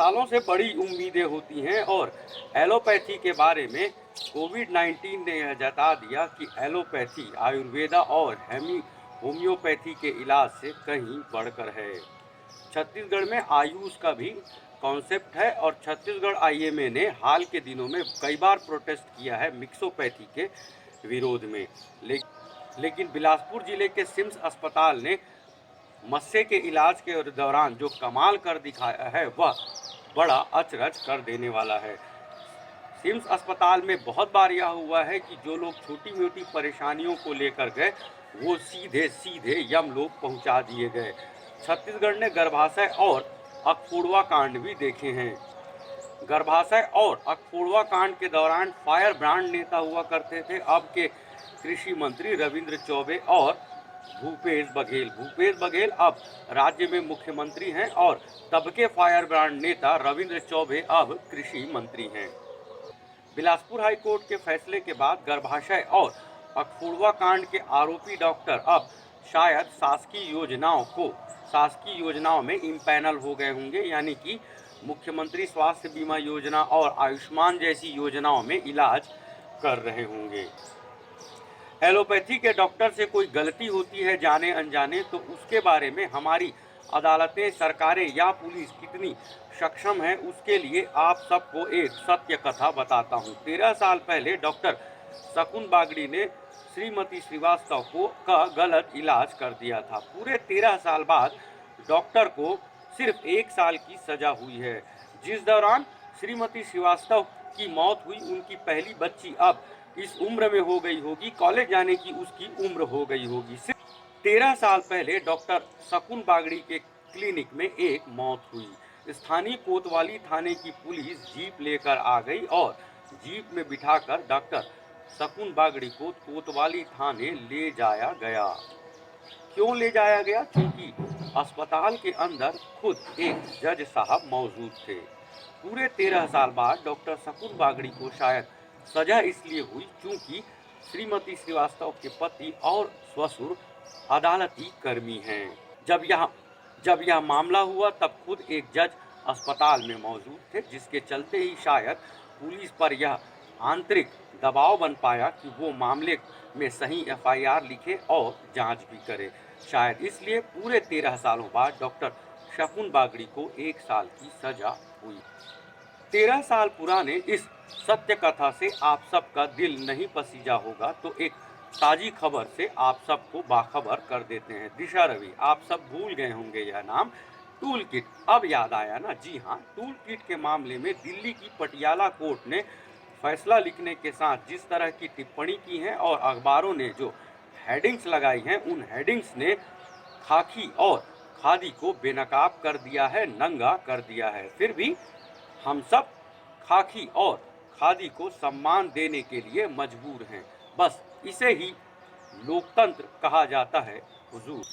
अस्पतालों से बड़ी उम्मीदें होती हैं और एलोपैथी के बारे में कोविड-19 ने यह जता दिया कि एलोपैथी आयुर्वेदा और होम्योपैथी के इलाज से कहीं बढ़कर है। छत्तीसगढ़ में आयुष का भी कॉन्सेप्ट है और छत्तीसगढ़ आईएमए ने हाल के दिनों में कई बार प्रोटेस्ट किया है मिक्सोपैथी के विरोध में। लेकिन बिलासपुर जिले के सिम्स अस्पताल ने मस्से के इलाज के दौरान जो कमाल कर दिखाया है वह बड़ा अचरज कर देने वाला है। सिम्स अस्पताल में बहुत बार यह हुआ है कि जो लोग छोटी मोटी परेशानियों को लेकर गए वो सीधे सीधे यमलोक पहुंचा दिए गए। छत्तीसगढ़ ने गर्भाशय और अखफोड़वा कांड भी देखे हैं। गर्भाशय और अखफोड़वा कांड के दौरान फायर ब्रांड नेता हुआ करते थे अब के कृषि मंत्री रविंद्र चौबे और भूपेश बघेल अब राज्य में मुख्यमंत्री हैं और तब के फायर ब्रांड नेता रविंद्र चौबे अब कृषि मंत्री हैं। बिलासपुर हाई कोर्ट के फैसले के बाद गर्भाशय और अखफोड़वा कांड के आरोपी डॉक्टर अब शायद शासकीय योजनाओं में इम्पैनल हो गए होंगे, यानी कि मुख्यमंत्री स्वास्थ्य बीमा योजना और आयुष्मान जैसी योजनाओं में इलाज कर रहे होंगे। एलोपैथी के डॉक्टर से कोई गलती होती है जाने अनजाने तो उसके बारे में हमारी अदालतें, सरकारें या पुलिस कितनी सक्षम है उसके लिए आप सबको एक सत्य कथा बताता हूँ। 13 साल पहले डॉक्टर शकुन बागड़ी ने श्रीमती श्रीवास्तव का गलत इलाज कर दिया था। पूरे 13 साल बाद डॉक्टर को सिर्फ 1 साल की सजा हुई है। जिस दौरान श्रीमती श्रीवास्तव की मौत हुई उनकी पहली बच्ची अब इस उम्र में हो गई होगी, कॉलेज जाने की उसकी उम्र हो गई होगी। सिर्फ 13 साल पहले डॉक्टर शकुन बागड़ी के क्लिनिक में एक मौत हुई। स्थानीय कोतवाली थाने की पुलिस जीप लेकर आ गई और जीप में बिठाकर डॉक्टर शकुन बागड़ी को कोतवाली थाने ले जाया गया। क्यों ले जाया गया? क्योंकि अस्पताल के अंदर खुद एक जज साहब मौजूद थे। पूरे 13 साल बाद डॉक्टर शकुन बागड़ी को शायद सजा इसलिए हुई क्योंकि श्रीमती श्रीवास्तव के पति और ससुर अदालती कर्मी हैं। जब यह मामला हुआ तब खुद एक जज अस्पताल में मौजूद थे, जिसके चलते ही शायद पुलिस पर यह आंतरिक दबाव बन पाया कि वो मामले में सही एफआईआर लिखे और जांच भी करे। शायद इसलिए पूरे 13 सालों बाद डॉक्टर शकुन बागड़ी को 1 साल की सजा हुई। 13 साल पुराने इस सत्य कथा से आप सबका दिल नहीं पसीजा होगा तो एक ताजी खबर से आप सबको बाखबर कर देते हैं। दिशा रवि, आप सब भूल गए होंगे यह नाम। टूल किट अब याद आया ना? जी हाँ, टूल किट के मामले में दिल्ली की पटियाला कोर्ट ने फैसला लिखने के साथ जिस तरह की टिप्पणी की है और अखबारों ने जो हेडिंग्स लगाई हैं उन हेडिंग्स ने खाकी और खादी को बेनकाब कर दिया है, नंगा कर दिया है। फिर भी हम सब खाकी और खादी को सम्मान देने के लिए मजबूर हैं। बस इसे ही लोकतंत्र कहा जाता है हुजूर।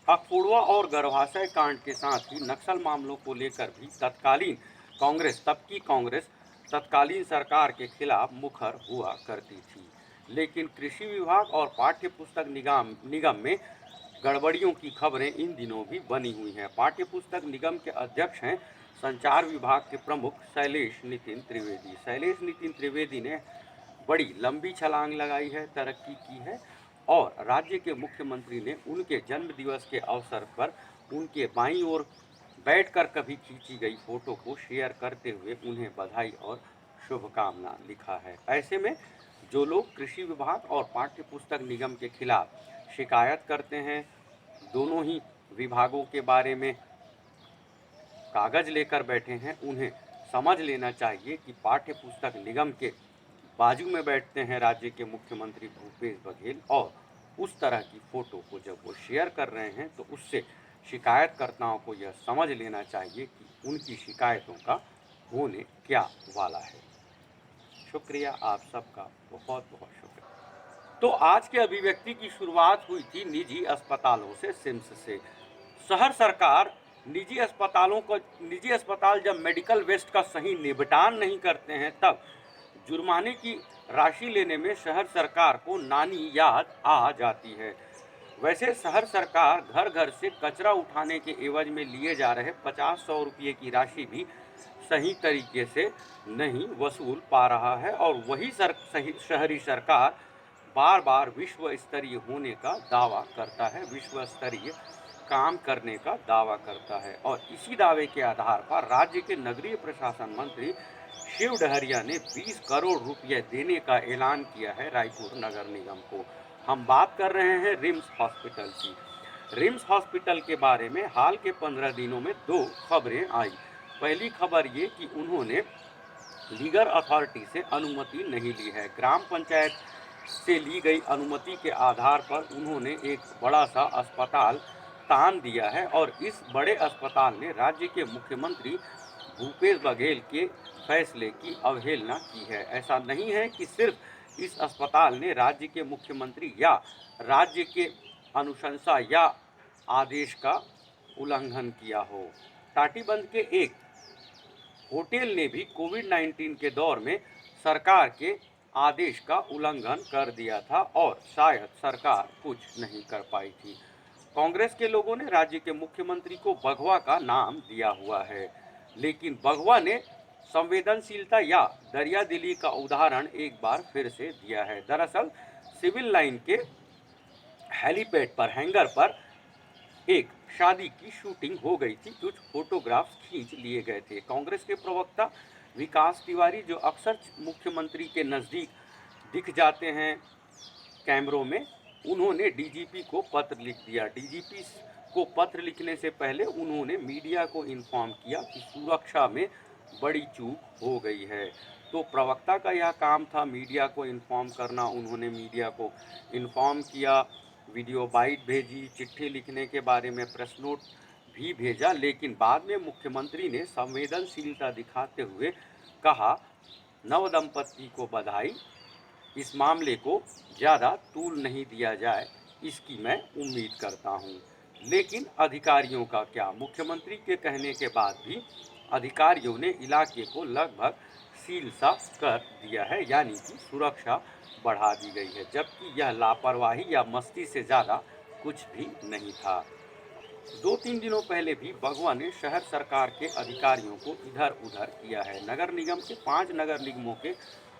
अखफोड़वा और गर्भाशय कांड के साथ ही नक्सल मामलों को लेकर भी कांग्रेस तत्कालीन सरकार के खिलाफ मुखर हुआ करती थी। लेकिन कृषि विभाग और पाठ्य पुस्तक निगम में गड़बड़ियों की खबरें इन दिनों भी बनी हुई हैं। पाठ्य पुस्तक निगम के अध्यक्ष हैं संचार विभाग के प्रमुख शैलेश नितिन त्रिवेदी ने बड़ी लंबी छलांग लगाई है, तरक्की की है और राज्य के मुख्यमंत्री ने उनके जन्म दिवस के अवसर पर उनके बाईं ओर बैठकर कभी खींची गई फोटो को शेयर करते हुए उन्हें बधाई और शुभकामना लिखा है। ऐसे में जो लोग कृषि विभाग और पाठ्य पुस्तक निगम के खिलाफ शिकायत करते हैं, दोनों ही विभागों के बारे में कागज लेकर बैठे हैं, उन्हें समझ लेना चाहिए कि पाठ्य पुस्तक निगम के बाजू में बैठते हैं राज्य के मुख्यमंत्री भूपेश बघेल और उस तरह की फोटो को जब वो शेयर कर रहे हैं तो उससे शिकायतकर्ताओं को यह समझ लेना चाहिए कि उनकी शिकायतों का होने क्या वाला है। शुक्रिया, आप सबका बहुत बहुत शुक्रिया। तो आज के अभिव्यक्ति की शुरुआत हुई थी निजी अस्पतालों से, सिम्स से। शहर सरकार निजी अस्पताल जब मेडिकल वेस्ट का सही निपटान नहीं करते हैं तब जुर्माने की राशि लेने में शहर सरकार को नानी याद आ जाती है। वैसे शहर सरकार घर घर से कचरा उठाने के एवज में लिए जा रहे 50-100 रुपये की राशि भी सही तरीके से नहीं वसूल पा रहा है और वही शहरी सरकार बार बार विश्व स्तरीय होने का दावा करता है, विश्व स्तरीय काम करने का दावा करता है। और इसी दावे के आधार पर राज्य के नगरीय प्रशासन मंत्री शिव डहरिया ने 20 करोड़ रुपये देने का ऐलान किया है रायपुर नगर निगम को। हम बात कर रहे हैं रिम्स हॉस्पिटल की। रिम्स हॉस्पिटल के बारे में हाल के 15 दिनों में 2 खबरें आई। पहली खबर ये कि उन्होंने लीगल अथॉरिटी से अनुमति नहीं ली है। ग्राम पंचायत से ली गई अनुमति के आधार पर उन्होंने एक बड़ा सा अस्पताल तान दिया है और इस बड़े अस्पताल ने राज्य के मुख्यमंत्री भूपेश बघेल के फैसले की अवहेलना की है। ऐसा नहीं है कि सिर्फ इस अस्पताल ने राज्य के मुख्यमंत्री या राज्य के अनुशंसा या आदेश का उल्लंघन किया हो। टाटीबंध के एक होटल ने भी कोविड-19 के दौर में सरकार के आदेश का उल्लंघन कर दिया था और शायद सरकार कुछ नहीं कर पाई थी। कांग्रेस के लोगों ने राज्य के मुख्यमंत्री को भगवा का नाम दिया हुआ है, लेकिन भगवा ने संवेदनशीलता या दरियादिली का उदाहरण एक बार फिर से दिया है। दरअसल सिविल लाइन के हेलीपैड पर हैंगर पर एक शादी की शूटिंग हो गई थी, कुछ फोटोग्राफ्स खींच लिए गए थे। कांग्रेस के प्रवक्ता विकास तिवारी, जो अक्सर मुख्यमंत्री के नज़दीक दिख जाते हैं कैमरों में, उन्होंने डीजीपी को पत्र लिख दिया। डीजीपी को पत्र लिखने से पहले उन्होंने मीडिया को इन्फॉर्म किया कि सुरक्षा में बड़ी चूक हो गई है। तो प्रवक्ता का यह काम था मीडिया को इन्फॉर्म करना। उन्होंने मीडिया को इन्फॉर्म किया, वीडियो बाइट भेजी, चिट्ठी लिखने के बारे में प्रेस नोट भी भेजा, लेकिन बाद में मुख्यमंत्री ने संवेदनशीलता दिखाते हुए कहा, नव दंपति को बधाई, इस मामले को ज़्यादा तूल नहीं दिया जाए, इसकी मैं उम्मीद करता हूं। लेकिन अधिकारियों का क्या? मुख्यमंत्री के कहने के बाद भी अधिकारियों ने इलाके को लगभग सील साफ कर दिया है, यानी कि सुरक्षा बढ़ा दी गई है, जबकि यह लापरवाही या मस्ती से ज़्यादा कुछ भी नहीं था। 2-3 दिनों पहले भी भगवा ने शहर सरकार के अधिकारियों को इधर उधर किया है। नगर निगम के 5 नगर निगमों के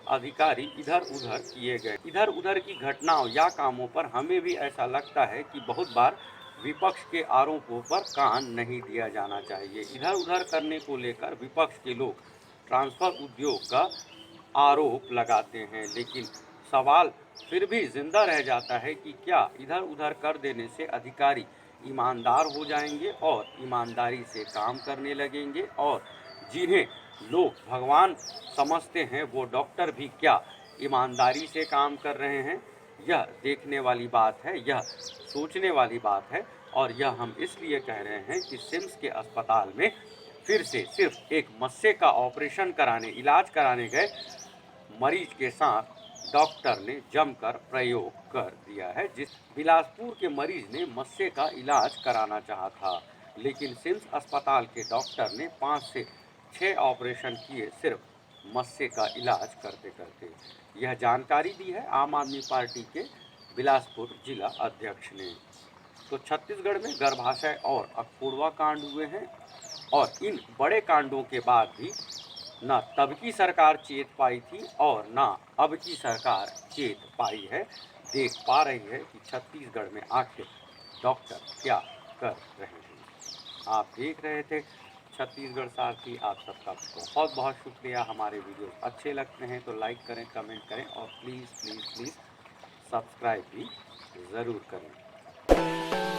अधिकारी इधर उधर किए गए। इधर उधर की घटनाओं या कामों पर हमें भी ऐसा लगता है कि बहुत बार विपक्ष के आरोपों पर कान नहीं दिया जाना चाहिए। इधर उधर करने को लेकर विपक्ष के लोग ट्रांसफर उद्योग का आरोप लगाते हैं, लेकिन सवाल फिर भी जिंदा रह जाता है कि क्या इधर उधर कर देने से अधिकारी ईमानदार हो जाएंगे और ईमानदारी से काम करने लगेंगे, और जिन्हें लोग भगवान समझते हैं वो डॉक्टर भी क्या ईमानदारी से काम कर रहे हैं? यह देखने वाली बात है, यह सोचने वाली बात है। और यह हम इसलिए कह रहे हैं कि सिम्स के अस्पताल में फिर से सिर्फ एक मस्से का ऑपरेशन कराने, इलाज कराने गए मरीज के साथ डॉक्टर ने जमकर प्रयोग कर दिया है। जिस बिलासपुर के मरीज ने मस्से का इलाज कराना चाहा था, लेकिन सिम्स अस्पताल के डॉक्टर ने 5 से 6 ऑपरेशन किए सिर्फ मस्से का इलाज करते करते। यह जानकारी दी है आम आदमी पार्टी के बिलासपुर जिला अध्यक्ष ने। तो छत्तीसगढ़ में गर्भाशय और अखोड़वा कांड हुए हैं, और इन बड़े कांडों के बाद भी ना तब की सरकार चेत पाई थी और ना अब की सरकार चेत पाई है, देख पा रही है कि छत्तीसगढ़ में आखिर डॉक्टर क्या कर रहे हैं। आप देख रहे थे छत्तीसगढ़ सारथी। आप सबका बहुत बहुत शुक्रिया। हमारे वीडियो अच्छे लगते हैं तो लाइक करें, कमेंट करें और प्लीज़ प्लीज़ प्लीज़ सब्सक्राइब भी ज़रूर करें।